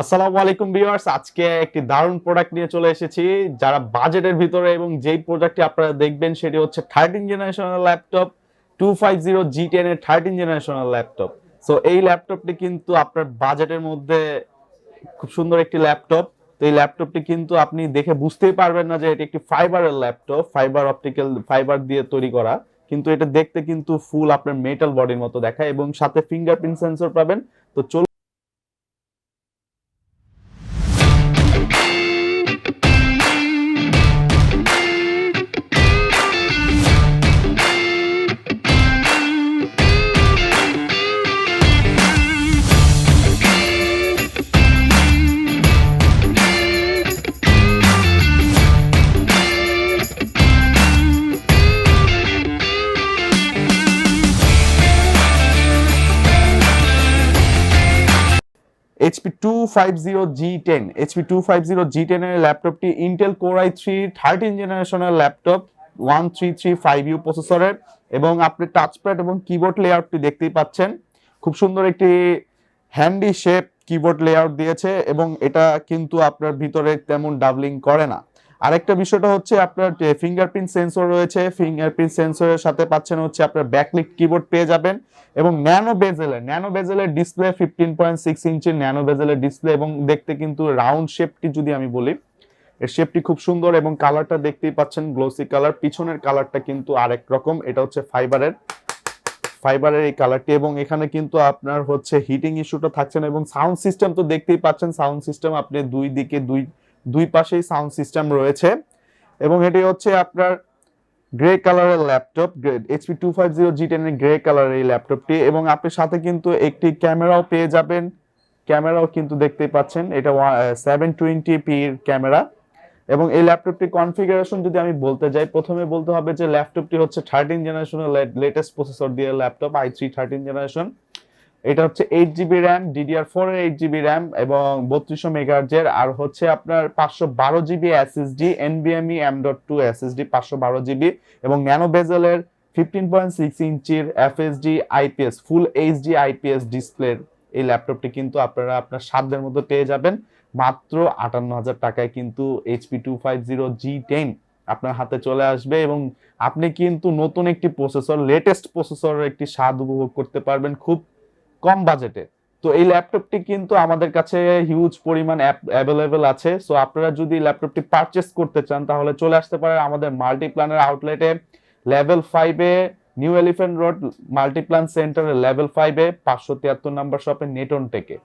আসসালামু আলাইকুম ভিউয়ার্স, আজকে একটি দারুণ প্রোডাক্ট নিয়ে চলে এসেছি যারা বাজেটের ভিতরে, এবং যেই প্রোডাক্টটি আপনারা দেখবেন সেটি হচ্ছে 13 জেনারেশনাল ল্যাপটপ 250 G10 এর 13 জেনারেশনাল ল্যাপটপ। সো এই ল্যাপটপটি কিন্তু আপনার বাজেটের মধ্যে খুব সুন্দর একটি ল্যাপটপ। তো এই ল্যাপটপটি কিন্তু আপনি দেখে বুঝতেই পারবেন না যে এটি একটি ফাইবারের ল্যাপটপ, ফাইবার দিয়ে তৈরি করা, কিন্তু এটা দেখতে কিন্তু ফুল আপনার মেটাল বডির মতো দেখায় এবং সাথে ফিঙ্গারপ্রিন্ট সেন্সর পাবেন। তো এইচপি 250 G10 এইচপি 250 G10 এর ল্যাপটপটি ইন্টেল কোর i3 13 জেনারেশনের ল্যাপটপ 1335U প্রসেসরের, এবং আপনি টাচপ্যাড এবং কিবোর্ড লেআউটটি দেখতেই পাচ্ছেন। খুব সুন্দর একটি হ্যান্ডি শেপ কিবোর্ড লেআউট দিয়েছে, এবং এটা কিন্তু আপনার ভিতরে তেমন ডাবলিং করে না। আরেকটা বিষয়টা হচ্ছে আপনার ফিঙ্গারপ্রিন্ট সেন্সর রয়েছে, ফিঙ্গারপ্রিন্ট সেন্সরের সাথে পাচ্ছেন হচ্ছে আপনার ব্যাকলিট কিবোর্ড পেয়ে যাবেন, এবং ন্যানো বেজেলের ডিসপ্লে 15.6 ইঞ্চির ন্যানো বেজেলের ডিসপ্লে, এবং দেখতে কিন্তু রাউন্ড শেপটি যদি আমি বলি, এর শেপটি খুব সুন্দর, এবং কালারটা দেখতেই পাচ্ছেন গ্লোসি কালার। পিছনের কালারটা কিন্তু আরেক রকম, এটা হচ্ছে ফাইবারের এই কালারটি, এবং এখানে কিন্তু আপনার হচ্ছে হিটিং ইস্যুটা থাকছে না। এবং সাউন্ড সিস্টেম তো দেখতেই পাচ্ছেন, সাউন্ড সিস্টেম আপনি দুই দিকে দুই পাশেই সাউন্ড সিস্টেম রয়েছে, এবং এটি হচ্ছে আপনার গ্রে কালারের ল্যাপটপ, এইচপি 250 G10 এর গ্রে কালারের এই ল্যাপটপটি, এবং আপনি সাথে কিন্তু একটি ক্যামেরাও পেয়ে যাবেন। ক্যামেরাও কিন্তু দেখতেই পাচ্ছেন, এটা 720p এর ক্যামেরা। এবং এই ল্যাপটপটির কনফিগারেশন যদি আমি বলতে যাই, প্রথমে বলতে হবে যে ল্যাপটপটি হচ্ছে 13 জেনারেশনের লেটেস্ট প্রসেসর দিয়ে ল্যাপটপ i3 13 জেনারেশন। এটা হচ্ছে 8GB র্যাম, DDR4 এর 8GB র্যাম এবং 3200 মেগাহার্জের, আর হচ্ছে আপনার 512GB SSD, NVMe M.2 SSD 512GB, এবং ন্যানো বেজেলের 15.6 ইঞ্চির FHD IPS full HD IPS ডিসপ্লের এই ল্যাপটপটি কিন্তু আপনারা আপনার সাধ্যের মধ্যে পেয়ে যাবেন মাত্র 58,000 টাকায়। কিন্তু এইচপি 250 G10 আপনার হাতে চলে আসবে, এবং আপনি কিন্তু নতুন একটি প্রসেসর, লেটেস্ট প্রসেসরের একটি স্বাদ উপভোগ করতে পারবেন খুব কম বাজেটে। তো এই ল্যাপটপটি কিন্তু আমাদের কাছে হিউজ পরিমাণ অ্যাভেলেবেল আছে। সো আপনারা যদি ল্যাপটপটি পারচেস করতে চান তাহলে চলে আসতে পারেন আমাদের মাল্টিপ্ল্যানের আউটলেটে, লেভেল 5-এ, নিউ এলিফ্যান্ট রোড মাল্টিপ্ল্যান সেন্টারের লেভেল 5-এ 573 নাম্বার শপে নেটন টেকে।